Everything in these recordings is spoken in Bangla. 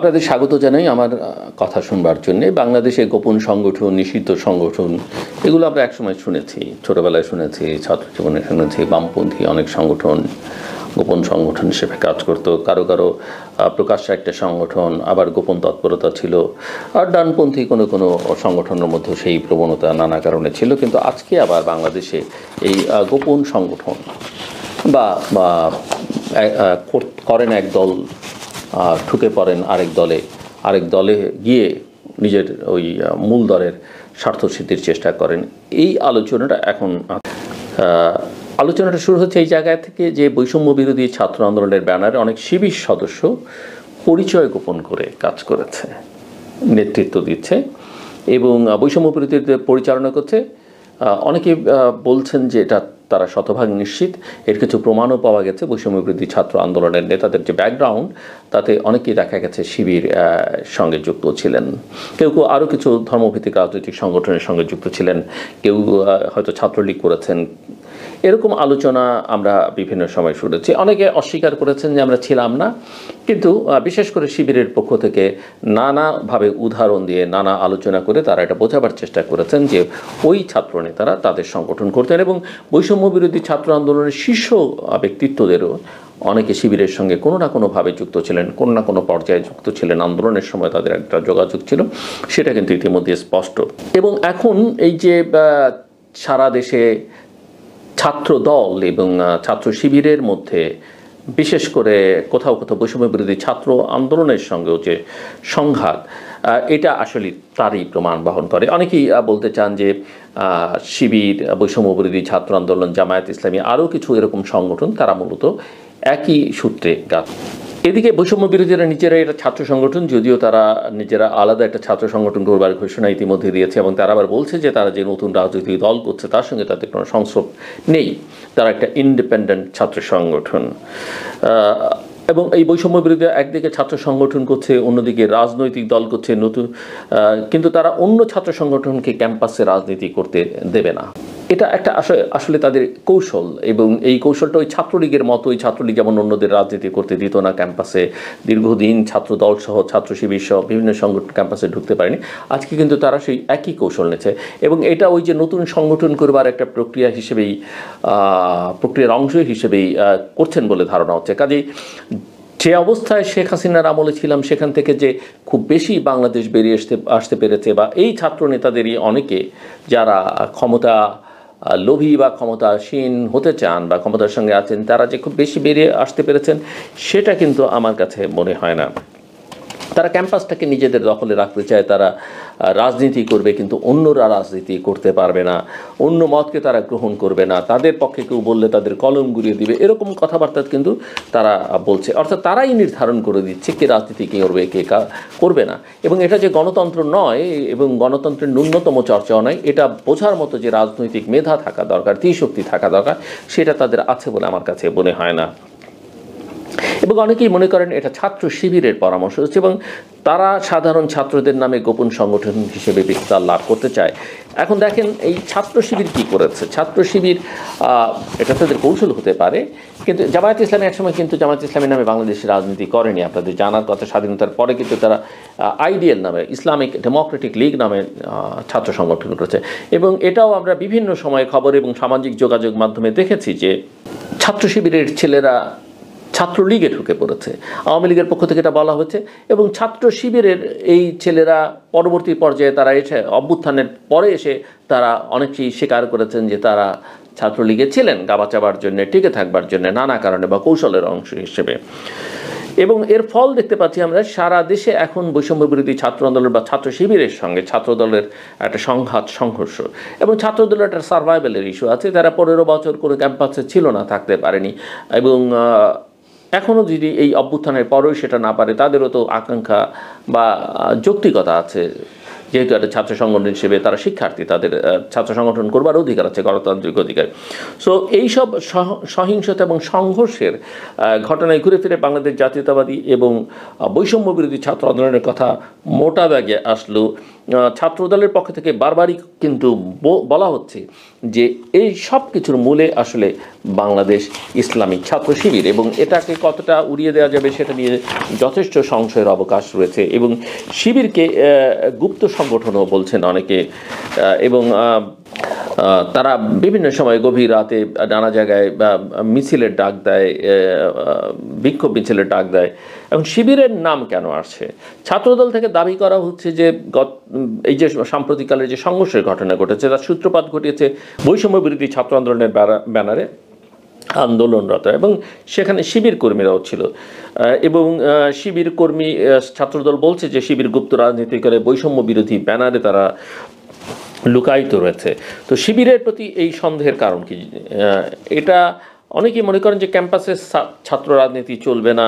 আপনাদের স্বাগত জানাই আমার কথা শুনবার জন্যে। বাংলাদেশে গোপন সংগঠন, নিষিদ্ধ সংগঠন এগুলো আমরা একসময় শুনেছি, ছোটোবেলায় শুনেছি, ছাত্র জীবনে শুনেছি। বামপন্থী অনেক সংগঠন গোপন সংগঠন হিসেবে কাজ করতো, কারো কারো প্রকাশ্যে একটা সংগঠন, আবার গোপন তৎপরতা ছিল। আর ডানপন্থী কোনো কোনো সংগঠনের মধ্যে সেই প্রবণতা নানা কারণে ছিল। কিন্তু আজকে আবার বাংলাদেশে এই গোপন সংগঠন বা করেন এক দল, ঠুকে পড়েন আরেক দলে গিয়ে নিজের ওই মূল দলের স্বার্থসিদ্ধির চেষ্টা করেন। এই আলোচনাটা শুরু হচ্ছে এই জায়গা থেকে যে বৈষম্য বিরোধী ছাত্র আন্দোলনের ব্যানারে অনেক শিবির সদস্য পরিচয় গোপন করে কাজ করেছে, নেতৃত্ব দিচ্ছে এবং বৈষম্য বিরোধী পরিচালনা করছে। অনেকে বলছেন যে এটা তারা শতভাগ নিশ্চিত। এর কিছু প্রমাণও পাওয়া গেছে। বৈষম্য বিরোধী ছাত্র আন্দোলনের নেতাদের যে ব্যাকগ্রাউন্ড, তাতে অনেকেই দেখা গেছে শিবির সঙ্গে যুক্ত ছিলেন। কেউ কেউ আরও কিছু ধর্মভিত্তিক রাজনৈতিক সংগঠনের সঙ্গে যুক্ত ছিলেন, কেউ হয়তো ছাত্রলীগ করেছেন। এরকম আলোচনা আমরা বিভিন্ন সময় শুনেছি। অনেকে অস্বীকার করেছেন যে আমরা ছিলাম না, কিন্তু বিশেষ করে শিবিরের পক্ষ থেকে নানাভাবে উদাহরণ দিয়ে নানা আলোচনা করে তারা এটা বোঝাবার চেষ্টা করেছেন যে ওই ছাত্রনেতারা তাদের সংগঠন করতেন এবং বৈষম্য বিরোধী ছাত্র আন্দোলনের শীর্ষ ব্যক্তিত্বদেরও অনেকে শিবিরের সঙ্গে কোনো না কোনোভাবে যুক্ত ছিলেন, কোনো না কোনো পর্যায়ে যুক্ত ছিলেন। আন্দোলনের সময় তাদের একটা যোগাযোগ ছিল, সেটা কিন্তু ইতিমধ্যে স্পষ্ট। এবং এখন এই যে সারা দেশে ছাত্র দল এবং ছাত্র শিবিরের মধ্যে বিশেষ করে কোথাও কোথাও বৈষম্য বিরোধী ছাত্র আন্দোলনের সঙ্গেও যে সংঘাত, এটা আসলে তারই প্রমাণ বহন করে। অনেকেই বলতে চান যে শিবির, বৈষম্য বিরোধী ছাত্র আন্দোলন, জামায়াত ইসলামী আরও কিছু এরকম সংগঠন, তারা মূলত একই সূত্রে গাঁথা। এদিকে বৈষম্য বিরোধীরা নিজেরা এটা ছাত্র সংগঠন, যদিও তারা নিজেরা আলাদা একটা ছাত্র সংগঠন করবার ঘোষণা ইতিমধ্যে দিয়েছে এবং তারা আবার বলছে যে তারা যে নতুন রাজনৈতিক দল করছে তার সঙ্গে তাদের কোনো সংস্রব নেই, তারা একটা ইন্ডিপেন্ডেন্ট ছাত্র সংগঠন। এবং এই বৈষম্য বিরোধী একদিকে ছাত্র সংগঠন করছে, অন্যদিকে রাজনৈতিক দল করছে নতুন, কিন্তু তারা অন্য ছাত্র সংগঠনকে ক্যাম্পাসে রাজনীতি করতে দেবে না। এটা একটা আসলে তাদের কৌশল এবং এই কৌশলটা ওই ছাত্রলীগের মতো। ওই ছাত্রলীগ যেমন অন্যদের রাজনীতি করতে দিত না ক্যাম্পাসে, দীর্ঘদিন ছাত্র দল সহ ছাত্র শিবির সহ বিভিন্ন সংগঠন ক্যাম্পাসে ঢুকতে পারেনি, আজকে কিন্তু তারা সেই একই কৌশল নিয়েছে এবং এটা ওই যে নতুন সংগঠন করবার একটা প্রক্রিয়ার অংশ হিসেবেই করছেন বলে ধারণা হচ্ছে। কাজেই যে অবস্থায় শেখ হাসিনার আমলে ছিলাম সেখান থেকে যে খুব বেশি বাংলাদেশ বেরিয়ে আসতে পেরেছে, বা এই ছাত্র নেতাদেরই অনেকে যারা ক্ষমতা লোভী বা ক্ষমতাসীন হতে চান বা ক্ষমতার সঙ্গে আছেন, তারা যে খুব বেশি বেরিয়ে আসতে পেরেছেন সেটা কিন্তু আমার কাছে মনে হয় না। তারা ক্যাম্পাসটাকে নিজেদের দখলে রাখতে চায়, তারা রাজনীতি করবে কিন্তু অন্যরা রাজনীতি করতে পারবে না, অন্য মতকে তারা গ্রহণ করবে না, তাদের পক্ষে কেউ বললে তাদের কলম গুড়িয়ে দিবে, এরকম কথাবার্তা কিন্তু তারা বলছে। অর্থাৎ তারাই নির্ধারণ করে দিচ্ছে কে রাজনীতি কে করবে কে করবে না। এবং এটা যে গণতন্ত্র নয় এবং গণতন্ত্রের ন্যূনতম চর্চাও নয়, এটা বোঝার মতো যে রাজনৈতিক মেধা থাকা দরকার, ধীশক্তি থাকা দরকার, সেটা তাদের আছে বলে আমার কাছে মনে হয় না। এবং অনেকেই মনে করেন এটা ছাত্র শিবিরের পরামর্শ হচ্ছে এবং তারা সাধারণ ছাত্রদের নামে গোপন সংগঠন হিসেবে বিস্তার লাভ করতে চায়। এখন দেখেন এই ছাত্র শিবির কী করেছে। ছাত্র শিবির এটা তাদের কৌশল হতে পারে, কিন্তু জামায়াত ইসলামী একসময় কিন্তু জামায়াত ইসলামীর নামে বাংলাদেশে রাজনীতি করেনি। আপনাদের জানার কথা, স্বাধীনতার পরে কিন্তু তারা আইডিএল নামে, ইসলামিক ডেমোক্রেটিক লীগ নামে ছাত্র সংগঠন করেছে। এবং এটাও আমরা বিভিন্ন সময় খবর এবং সামাজিক যোগাযোগ মাধ্যমে দেখেছি যে ছাত্র শিবিরের ছেলেরা ছাত্রলীগে ঢুকে পড়েছে, আওয়ামী লীগের পক্ষ থেকে এটা বলা হচ্ছে। এবং ছাত্র শিবিরের এই ছেলেরা পরবর্তী পর্যায়ে তারা এসে অভ্যুত্থানের পরে এসে তারা অনেকেই স্বীকার করেছেন যে তারা ছাত্রলীগে ছিলেন গা বাঁচাবার জন্যে, টিকে থাকবার জন্য নানা কারণে বা কৌশলের অংশ হিসেবে। এবং এর ফল দেখতে পাচ্ছি আমরা সারা দেশে এখন বৈষম্য বিরোধী ছাত্র আন্দোলন বা ছাত্র শিবিরের সঙ্গে ছাত্রদলের একটা সংঘর্ষ এবং ছাত্রদলের একটা সার্ভাইভালের ইস্যু আছে। তারা 15 বছর করে ক্যাম্পাসে ছিল না, থাকতে পারেনি এবং এখনও যদি এই অভ্যুত্থানের পরেও সেটা না পারে, তাদেরও তো আকাঙ্ক্ষা বা যৌক্তিকতা আছে যেহেতু একটা ছাত্র সংগঠন হিসেবে তারা শিক্ষার্থী, তাদের ছাত্র সংগঠন করবার অধিকার আছে, গণতান্ত্রিক অধিকার। সো এইসব সহিংসতা এবং সংঘর্ষের ঘটনায় ঘুরে ফিরে বাংলাদেশ জাতীয়তাবাদী এবং বৈষম্য বিরোধী ছাত্র আন্দোলনের কথা মোটা দাগে আসলো। ছাত্রদলের পক্ষ থেকে বারবারই কিন্তু বলা হচ্ছে যে এই সব কিছুর মূলে আসলে বাংলাদেশ ইসলামী ছাত্র শিবির, এবং এটাকে কতটা উড়িয়ে দেওয়া যাবে সেটা নিয়ে যথেষ্ট সংশয়ের অবকাশ রয়েছে। এবং শিবিরকে গুপ্ত সংগঠনও বলছেন অনেকে, এবং তারা বিভিন্ন সময় গভীর রাতে নানা জায়গায় মিছিলের ডাক দেয়, বিক্ষোভ মিছিলের ডাক দেয়। এবং শিবিরের নাম কেন আসছে? ছাত্রদল থেকে দাবি করা হচ্ছে যে এই যে সাম্প্রতিককালের যে সংঘর্ষের ঘটনা ঘটেছে তার সূত্রপাত ঘটিয়েছে বৈষম্য বিরোধী ছাত্র আন্দোলনের ব্যানারে আন্দোলনরত, এবং সেখানে শিবির কর্মীরাও ছিল। এবং শিবির কর্মী ছাত্রদল বলছে যে শিবির গুপ্ত রাজনীতি করে বৈষম্য বিরোধী ব্যানারে তারা লুকায়িত রয়েছে। তো শিবিরের প্রতি এই সন্দেহের কারণ কি? এটা অনেকেই মনে করেন যে ক্যাম্পাসে ছাত্র রাজনীতি চলবে না,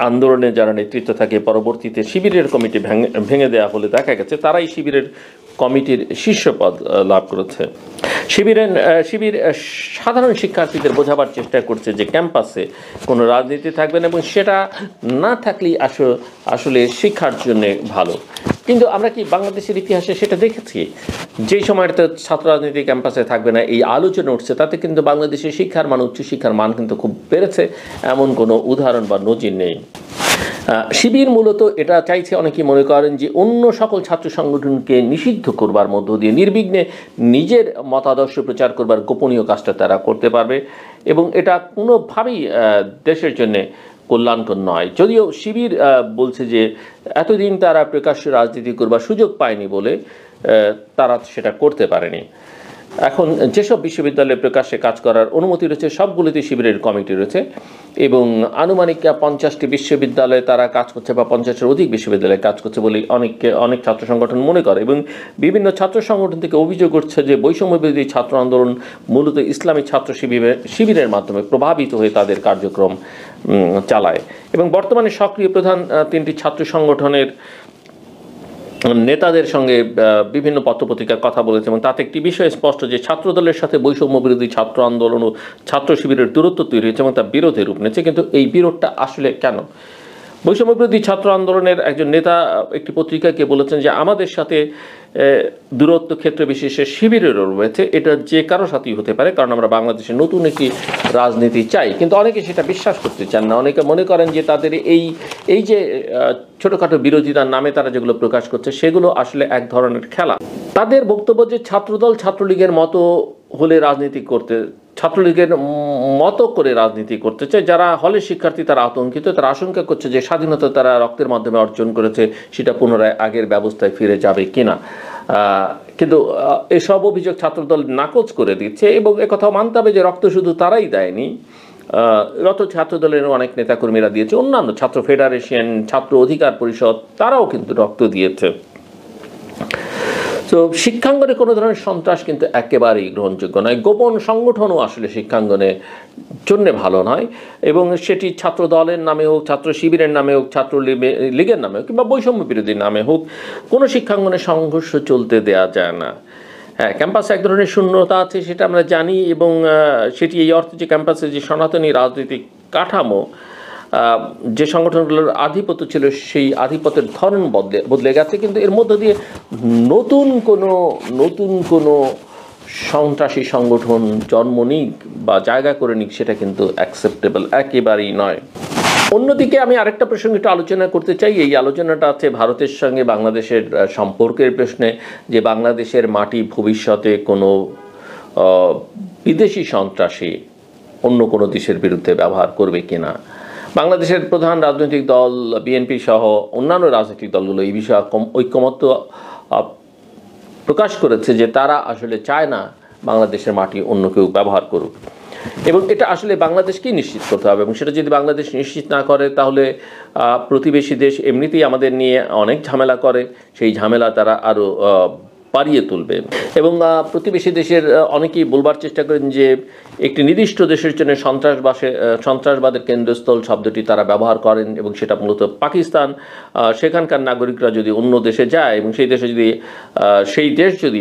আন্দোলনে যারা নেতৃত্ব থাকে পরবর্তীতে শিবিরের কমিটি ভেঙে দেওয়া হলে দেখা গেছে তারাই শিবিরের কমিটির শীর্ষ পদ লাভ করেছে। শিবির সাধারণ শিক্ষার্থীদের বোঝাবার চেষ্টা করছে যে ক্যাম্পাসে কোনো রাজনীতি থাকবে না, এবং সেটা না থাকলেই আসলে শিক্ষার জন্য ভালো। কিন্তু আমরা কি বাংলাদেশের ইতিহাসে সেটা দেখেছি? যেই সময়টাতে ছাত্র রাজনীতি ক্যাম্পাসে থাকবে না এই আলোচনা উঠছে, তাতে কিন্তু বাংলাদেশের শিক্ষার মান, উচ্চশিক্ষার মান কিন্তু খুব বেড়েছে, এমন কোনো উদাহরণ বা নজির নেই। শিবির মূলত এটা চাইছে, অনেকেই মনে করেন যে অন্য সকল ছাত্র সংগঠনকে নিষিদ্ধ করবার মধ্য দিয়ে নির্বিঘ্নে নিজের মতাদর্শ প্রচার করবার গোপনীয় কাজটা তারা করতে পারবে, এবং এটা কোনোভাবেই দেশের জন্যে কল্যাণকর নয়। যদিও শিবির বলছে যে এতদিন তারা প্রকাশ্য রাজনীতি করবার সুযোগ পায়নি বলে তারা সেটা করতে পারেনি। এখন যেসব বিশ্ববিদ্যালয়ে প্রকাশ্যে কাজ করার অনুমতি রয়েছে সবগুলিতে শিবিরের কমিটি রয়েছে, এবং আনুমানিক 50টি বিশ্ববিদ্যালয়ে তারা কাজ করছে, বা 50-এর অধিক বিশ্ববিদ্যালয়ে কাজ করছে বলে অনেক ছাত্র সংগঠন মনে করে। এবং বিভিন্ন ছাত্র সংগঠন থেকে অভিযোগ করছে যে বৈষম্য বিরোধী ছাত্র আন্দোলন মূলত ইসলামী ছাত্র শিবিরের মাধ্যমে প্রভাবিত হয়ে তাদের কার্যক্রম চালায়। এবং বর্তমানে সক্রিয় প্রধান 3টি ছাত্র সংগঠনের নেতাদের সঙ্গে বিভিন্ন পত্রপত্রিকার কথা বলেছে, এবং তাতে একটি বিষয় স্পষ্ট যে ছাত্রদলের সাথে বৈষম্য বিরোধী ছাত্র আন্দোলন ও ছাত্র শিবিরের দূরত্ব তৈরি হয়েছে এবং তা বিরোধে রূপ নিয়েছে। কিন্তু এই বিরোধটা আসলে কেন? বৈষম্য বিরোধী ছাত্র আন্দোলনের একজন নেতা একটি পত্রিকাকে বলেছেন যে আমাদের সাথে দূরত্ব ক্ষেত্র বিশেষে শিবিরেরও রয়েছে, এটা যে কারো সাথেই হতে পারে, কারণ আমরা বাংলাদেশে নতুন একটি রাজনীতি চাই। কিন্তু অনেকে সেটা বিশ্বাস করতে চান না। অনেকে মনে করেন যে তাদের এই যে ছোটোখাটো বিরোধিতার নামে তারা যেগুলো প্রকাশ করছে সেগুলো আসলে এক ধরনের খেলা। তাদের বক্তব্য যে ছাত্রদল ছাত্রলীগের মতো হলে রাজনীতি করতে, ছাত্রলীগের মতো করে রাজনীতি করতে চায়। যারা হলের শিক্ষার্থী তারা আতঙ্কিত, তারা আশঙ্কা করছে যে স্বাধীনতা তারা রক্তের মাধ্যমে অর্জন করেছে, সেটা পুনরায় আগের ব্যবস্থায় ফিরে যাবে কিনা। কিন্তু এসব অভিযোগ ছাত্রদল নাকচ করে দিচ্ছে, এবং একথাও মানতে হবে যে রক্ত শুধু তারাই দেয়নি, রক্ত ছাত্রদলের অনেক নেতাকর্মীরা দিয়েছে, অন্যান্য ছাত্র ফেডারেশন, ছাত্র অধিকার পরিষদ তারাও কিন্তু রক্ত দিয়েছে। তো শিক্ষাঙ্গনে কোনো ধরনের সন্ত্রাস কিন্তু একেবারেই গ্রহণযোগ্য নয়। গোপন সংগঠনও আসলে শিক্ষাঙ্গনের জন্য ভালো নয়, এবং সেটি ছাত্র দলের নামে হোক, ছাত্র শিবিরের নামে হোক, ছাত্র লীগের নামে হোক, কিংবা বৈষম্য বিরোধীর নামে হোক, কোনো শিক্ষাঙ্গনে সংঘর্ষ চলতে দেয়া যায় না। হ্যাঁ, ক্যাম্পাসে এক ধরনের শূন্যতা আছে সেটা আমরা জানি, এবং সেটি এই অর্থে যে ক্যাম্পাসে যে সনাতনী রাজনৈতিক কাঠামো, যে সংগঠনগুলোর আধিপত্য ছিল সেই আধিপত্যের ধরন বদলে গেছে, কিন্তু এর মধ্য দিয়ে নতুন কোনো সন্ত্রাসী সংগঠন জন্ম নিক বা জায়গা করে নিক সেটা কিন্তু অ্যাকসেপ্টেবল একেবারেই নয়। অন্যদিকে আমি আরেকটা প্রসঙ্গ একটু আলোচনা করতে চাই। এই আলোচনাটা আছে ভারতের সঙ্গে বাংলাদেশের সম্পর্কের প্রশ্নে, যে বাংলাদেশের মাটি ভবিষ্যতে কোনো বিদেশি সন্ত্রাসী অন্য কোনো দেশের বিরুদ্ধে ব্যবহার করবে কিনা। বাংলাদেশের প্রধান রাজনৈতিক দল বিএনপি সহ অন্যান্য রাজনৈতিক দলগুলো এই বিষয়ে ঐকমত্য প্রকাশ করেছে যে তারা আসলে চায় না বাংলাদেশের মাটি অন্য কেউ ব্যবহার করুক, এবং এটা আসলে বাংলাদেশকেই নিশ্চিত করতে হবে। এবং সেটা যদি বাংলাদেশ নিশ্চিত না করে তাহলে প্রতিবেশী দেশ এমনিতেই আমাদের নিয়ে অনেক ঝামেলা করে, সেই ঝামেলা তারা আরও বাড়িয়ে তুলবে। এবং প্রতিবেশী দেশের অনেকেই বলবার চেষ্টা করেন যে একটি নির্দিষ্ট দেশের জন্য সন্ত্রাসবাদের কেন্দ্রস্থল শব্দটি তারা ব্যবহার করেন, এবং সেটা মূলত পাকিস্তান। সেখানকার নাগরিকরা যদি অন্য দেশে যায় এবং সেই দেশে যদি সেই দেশ যদি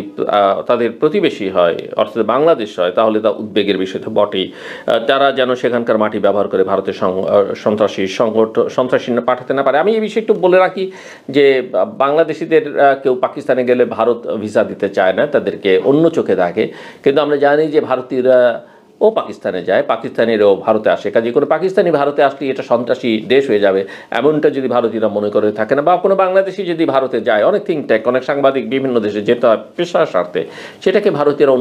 তাদের প্রতিবেশী হয়, অর্থাৎ বাংলাদেশ হয়, তাহলে তা উদ্বেগের বিষয় তো বটেই। তারা যেন সেখানকার মাটি ব্যবহার করে ভারতের সন্ত্রাসী পাঠাতে না পারে। আমি এই বিষয়ে একটু বলে রাখি যে বাংলাদেশিদের কেউ পাকিস্তানে গেলে ভারত ভিসা দিতে চায় না, তাদেরকে অন্য চোখে দেখে। কিন্তু আমরা জানি যে ভারতীয়রা ও পাকিস্তানে যায়, পাকিস্তানিরাও ভারতে আসে, কাজে কোনো পাকিস্তানি ভারতে আসলে এটা সন্ত্রাসী দেশ হয়ে যাবে এমনটা যদি ভারতীয়রা মনে করে থাকে না, বা কোনো বাংলাদেশি যদি ভারতে যায়, অনেক থিঙ্ক ট্যাঙ্ক, অনেক সাংবাদিক বিভিন্ন দেশে যেতে হয় পেশার স্বার্থে, সেটাকে ভারতীয়রা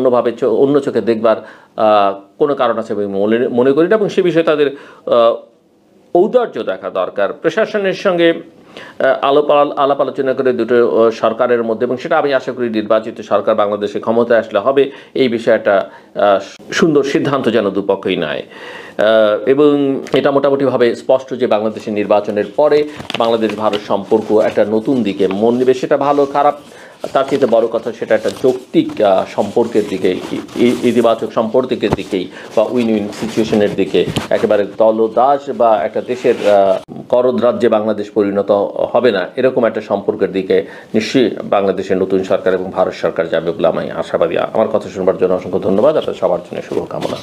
অন্য চোখে দেখবার কোনো কারণ আছে আমি মনে করি না। এবং সে বিষয়ে তাদের ঔদার্য দেখা দরকার। প্রশাসনের সঙ্গে আলাপ আলোচনা করে দুটো সরকারের মধ্যে, এবং সেটা আমি আশা করি নির্বাচিত সরকার বাংলাদেশে ক্ষমতায় আসলে হবে, এই বিষয়টা সুন্দর সিদ্ধান্ত যেন দুপক্ষই নেয়। এবং এটা মোটামুটিভাবে স্পষ্ট যে বাংলাদেশের নির্বাচনের পরে বাংলাদেশ ভারত সম্পর্ক একটা নতুন দিকে মন নেবে। সেটা ভালো খারাপ তার চেয়ে বড় কথা, সেটা একটা যৌক্তিক সম্পর্কের দিকে, ইতিবাচক সম্পর্কের দিকেই, বা উইন উইন সিচুয়েশনের দিকে, একেবারে দলদাস বা একটা দেশের করদ রাজ্যে বাংলাদেশ পরিণত হবে না, এরকম একটা সম্পর্কের দিকে নিশ্চয়ই বাংলাদেশের নতুন সরকার এবং ভারত সরকার যাবে বলে আমি আশাবাদী। আমার কথা শুনবার জন্য অসংখ্য ধন্যবাদ। আপনার সবার জন্য শুভকামনা।